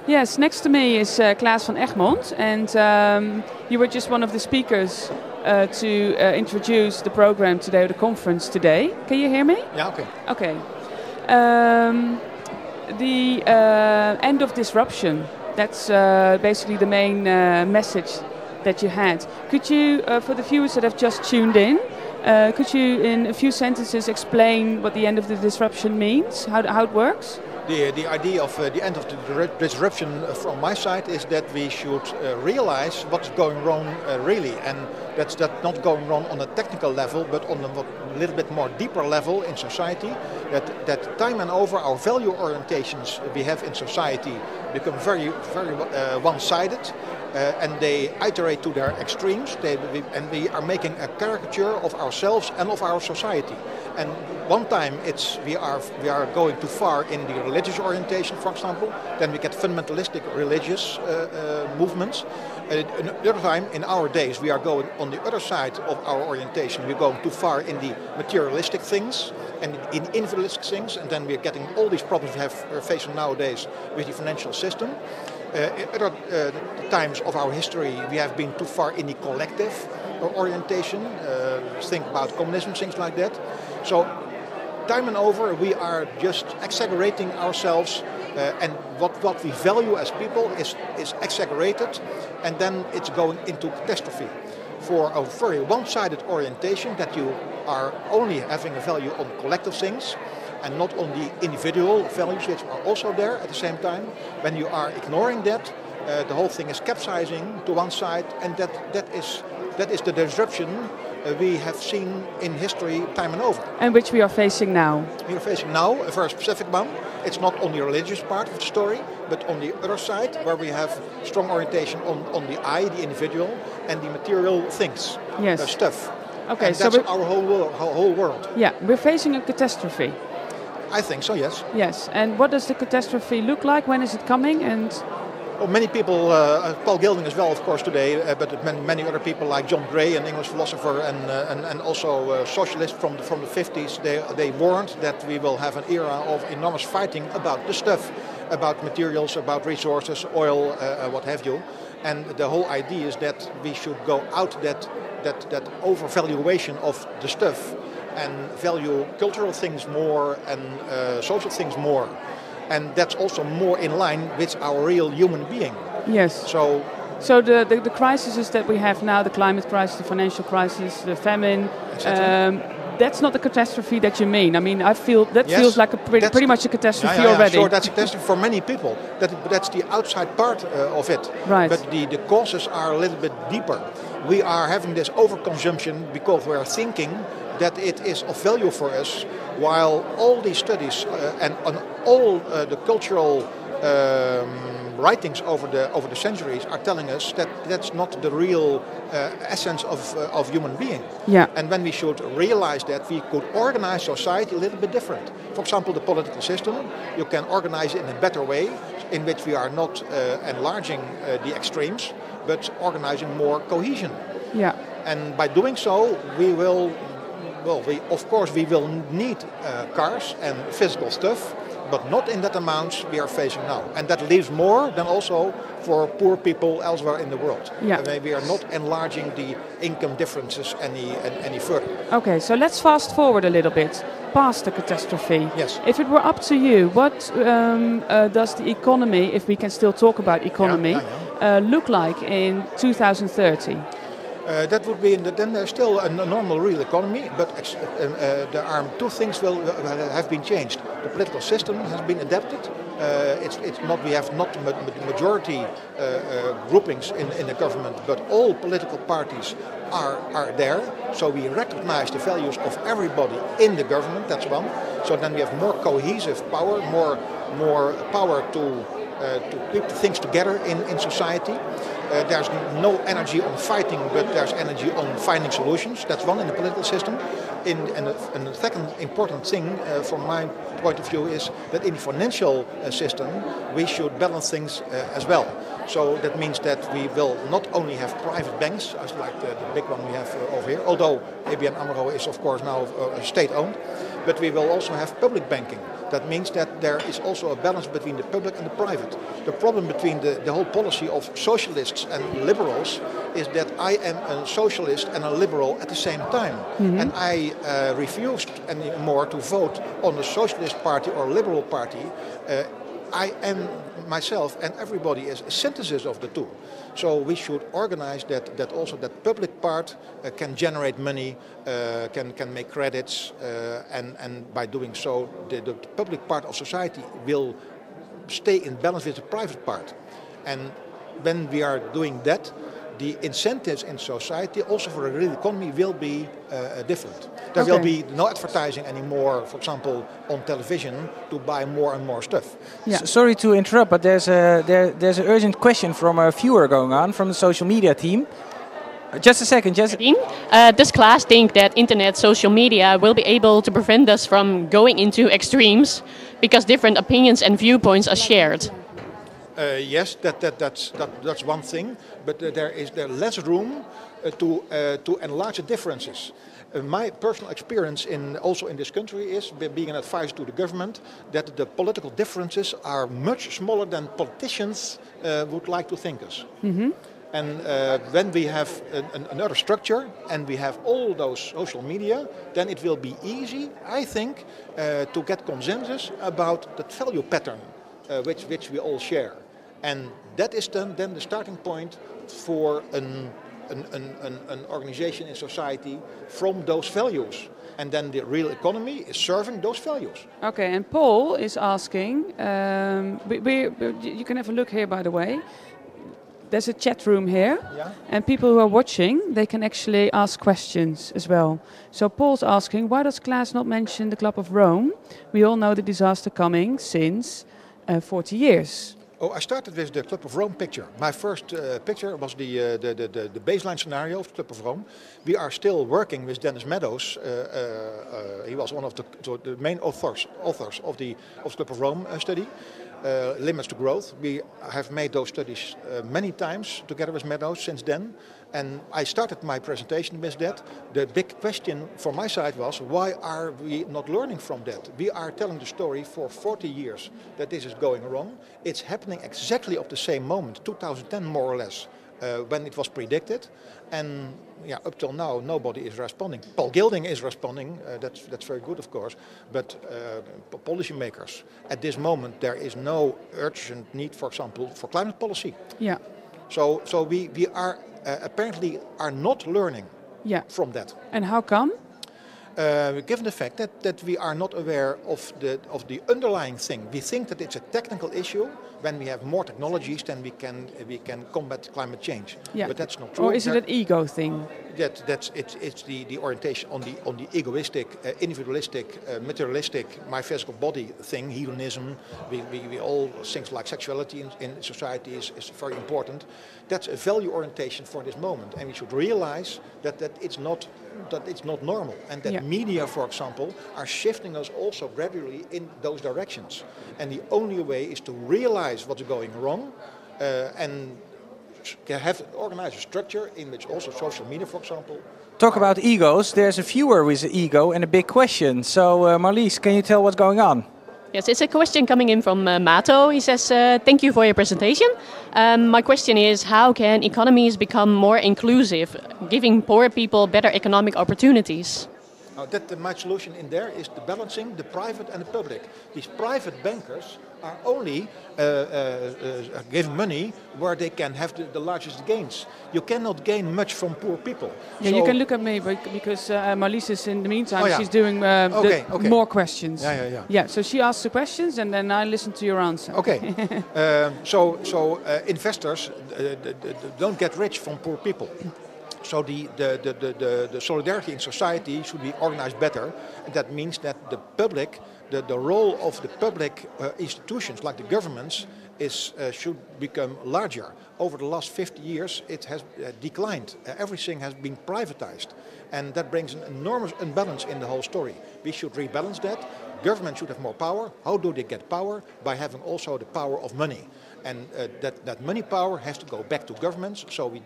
Yes, next to me is Klaas van Egmond, and you were just one of the speakers to introduce the program today, or the conference today. Can you hear me? Yeah, okay. Okay. The end of disruption, that's basically the main message that you had. Could you, for the viewers that have just tuned in, could you in a few sentences explain what the end of the disruption means, how it works? The idea of the end of the disruption from my side is that we should realize what's going wrong really, and that's not going wrong on a technical level, but on a little bit more deeper level in society. That time and over our value orientations we have in society become very one-sided, and they iterate to their extremes. And we are making a caricature of ourselves and of our society. And one time we are going too far in the religious orientation, for example. Then we get fundamentalistic religious movements. Another time, in our days, we are going on the other side of our orientation. We're going too far in the materialistic things and in individualistic things, and then we're getting all these problems we're facing nowadays with the financial system. In other times of our history, we have been too far in the collective orientation. Think about communism, things like that. So, time and over, we are just exaggerating ourselves, and what we value as people is exaggerated, and then it's going into catastrophe. For a very one-sided orientation, that you are only having a value on collective things and not on the individual values, which are also there at the same time. When you are ignoring that, the whole thing is capsizing to one side, and that is the disruption we have seen in history time and over. And which we are facing now. We are facing now a very specific one. It's not on the religious part of the story, but on the other side, where we have strong orientation on the I, the individual, and the material things, yes. Stuff. Okay, and that's our whole world. Yeah, we're facing a catastrophe. I think so, yes. Yes, and what does the catastrophe look like? When is it coming? And well, many people, Paul Gilding as well, of course, today, but many other people like John Gray, an English philosopher, and also socialists from the 50s, they warned that we will have an era of enormous fighting about the stuff, about materials, about resources, oil, what have you. And the whole idea is that we should go out that overvaluation of the stuff and value cultural things more and social things more. And that's also more in line with our real human being. Yes. So the crises that we have now, the climate crisis, the financial crisis, the famine, that's not the catastrophe that you mean. I mean, I feel that feels like pretty much a catastrophe already. Sure, that's a catastrophe for many people. That's the outside part of it. Right. But the causes are a little bit deeper. We are having this overconsumption because we are thinking that it is of value for us, while all these studies and all the cultural writings over the centuries are telling us that that's not the real essence of human being. Yeah. And when we should realize that, we could organize society a little bit different. For example, the political system, you can organize it in a better way, in which we are not enlarging the extremes, but organizing more cohesion. Yeah. And by doing so, we will need cars and physical stuff, but not in that amount we are facing now. And that leaves more than also for poor people elsewhere in the world. Yeah. We are not enlarging the income differences any further. Okay, so let's fast forward a little bit, past the catastrophe. Yes. If it were up to you, what does the economy, if we can still talk about economy, look like in 2030? That would be then there's still a normal real economy, but there are two things have been changed. The political system has been adapted. It's not, we have not majority groupings in the government, but all political parties are there. So we recognize the values of everybody in the government. That's one. So then we have more cohesive power, more power to keep things together in society. There's no energy on fighting, but there's energy on finding solutions. That's one in the political system. And the second important thing from my point of view is that in the financial system we should balance things as well. So that means that we will not only have private banks, as like the big one we have over here, although ABN AMRO is of course now state-owned, but we will also have public banking. That means that there is also a balance between the public and the private. The problem between the whole policy of socialists and liberals is that I am a socialist and a liberal at the same time. And I refused anymore to vote on the socialist party or liberal party. I am myself and everybody is a synthesis of the two. So we should organize that also that public part can generate money, can make credits, and by doing so the public part of society will stay in balance with the private part. And when we are doing that, the incentives in society, also for the real economy, will be different. There will be no advertising anymore, for example, on television to buy more and more stuff. Yeah. Sorry to interrupt, but there's an urgent question from a viewer going on from the social media team. Just a second, does Klaas think that internet, social media will be able to prevent us from going into extremes because different opinions and viewpoints are shared? Yes, that's one thing, but there is less room to enlarge the differences. My personal experience also in this country is, being an advisor to the government, that the political differences are much smaller than politicians would like to think us. And when we have another structure and we have all those social media, then it will be easy, I think, to get consensus about that value pattern which we all share. And that is then the starting point for an organization in society from those values. And then the real economy is serving those values. Okay, and Paul is asking, you can have a look here, by the way. There's a chat room here, and people who are watching, they can actually ask questions as well. So Paul's asking, why does Klaas not mention the Club of Rome? We all know the disaster coming since 40 years. Oh, I started with the Club of Rome picture. My first picture was the baseline scenario of the Club of Rome. We are still working with Dennis Meadows. He was one of the main authors of the Club of Rome study. Limits to Growth. We have made those studies many times together with Meadows since then. And I started my presentation with that. The big question from my side was, why are we not learning from that? We are telling the story for 40 years that this is going wrong. It's happening exactly at the same moment, 2010 more or less, when it was predicted. And up till now, nobody is responding. Paul Gilding is responding, that's very good, of course, but policymakers, at this moment, there is no urgent need, for example, for climate policy. Yeah. So we are apparently are not learning from that. And how come? Given the fact that we are not aware of the underlying thing. We think that it's a technical issue. When we have more technologies, then we can combat climate change. Yeah. But that's not true. Or is it an ego thing? It's the orientation on the egoistic, individualistic, materialistic, my physical body thing, hedonism. We all things like sexuality in society is very important. That's a value orientation for this moment, and we should realize that it's not normal, and that media, for example, are shifting us also gradually in those directions. And the only way is to realize what's going wrong, and organize a structure in which also social media, for example. Talk about egos. There's a viewer with an ego and a big question. So, Marlies, can you tell what's going on? Yes, it's a question coming in from Mato. He says, thank you for your presentation. My question is, how can economies become more inclusive, giving poor people better economic opportunities? My solution in there is the balancing the private and the public. These private bankers are only giving money where they can have the largest gains. You cannot gain much from poor people. Yeah, so you can look at me because Marlies is in the meantime, she's doing more questions. Yeah, so she asks the questions and then I listen to your answer. Okay. So investors don't get rich from poor people. So the solidarity in society should be organized better. And that means that the public, the role of the public institutions like the governments should become larger. Over the last 50 years, it has declined. Everything has been privatized, and that brings an enormous imbalance in the whole story. We should rebalance that. Government should have more power. How do they get power? By having also the power of money. And that money power has to go back to governments. So we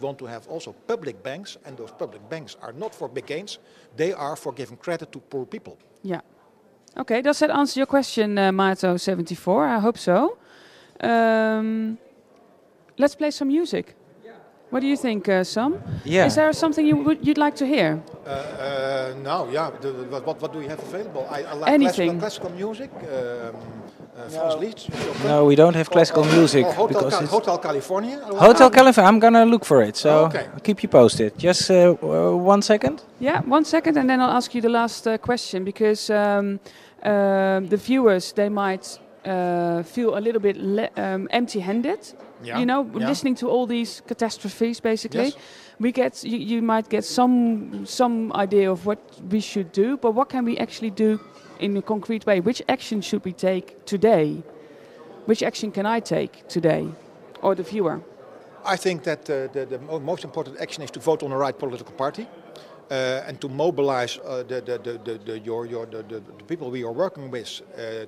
want to have also public banks, and those public banks are not for big gains. They are for giving credit to poor people. Yeah. Okay, does that answer your question, Mato74? I hope so. Let's play some music. What do you think, Sam? Yeah. Is there something you'd like to hear? No, yeah. What do you have available? I like Anything. classical music. Frans Liszt. No, we don't have classical music. Hotel California. Hotel California, I'm gonna look for it, so okay. I'll keep you posted. Just 1 second. Yeah, 1 second, and then I'll ask you the last question, because the viewers, they might feel a little bit empty-handed. Yeah. You know, listening to all these catastrophes, basically. Yes. We get you might get some idea of what we should do, but what can we actually do in a concrete way? Which action should we take today? Which action can I take today, or the viewer? I think that the most important action is to vote on the right political party. And to mobilize the people we are working with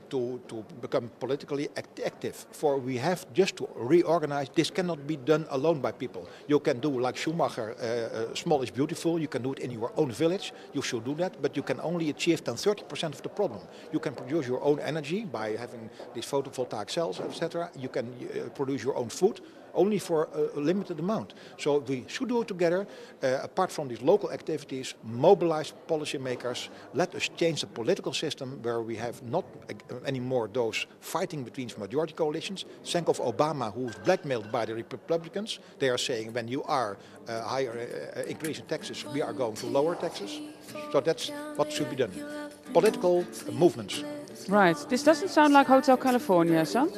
to become politically active. For we have just to reorganize. This cannot be done alone by people. You can do like Schumacher, small is beautiful. You can do it in your own village. You should do that, but you can only achieve 30% of the problem. You can produce your own energy by having these photovoltaic cells, etc. You can produce your own food. Only for a limited amount. So we should do it together. Apart from these local activities, mobilize policymakers. Let us change the political system where we have not anymore those fighting between majority coalitions. Think of Obama, who was blackmailed by the Republicans. They are saying when you are increasing taxes, we are going to lower taxes. So that's what should be done. Political movements. Right. This doesn't sound like Hotel California, son.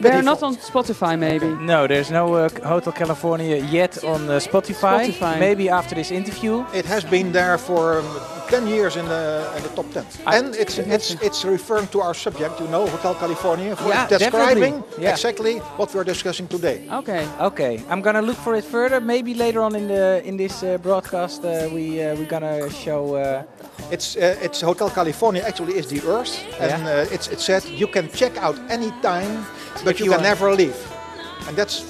They're not on Spotify, maybe. No, there's no Hotel California yet on Spotify. Maybe after this interview. It has been there for 10 years in the top 10. And it's referring to our subject, you know, Hotel California, for describing exactly what we're discussing today. Okay. Okay. I'm gonna look for it further. Maybe later on in this broadcast we're gonna show. It's Hotel California actually is the Earth, and it's said you can check out any time, but you can never leave. And that's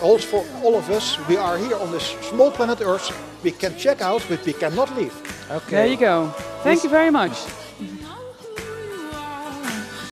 also for all of us. We are here on this small planet Earth. We can check out, but we cannot leave. Okay. There you go. Thank you very much.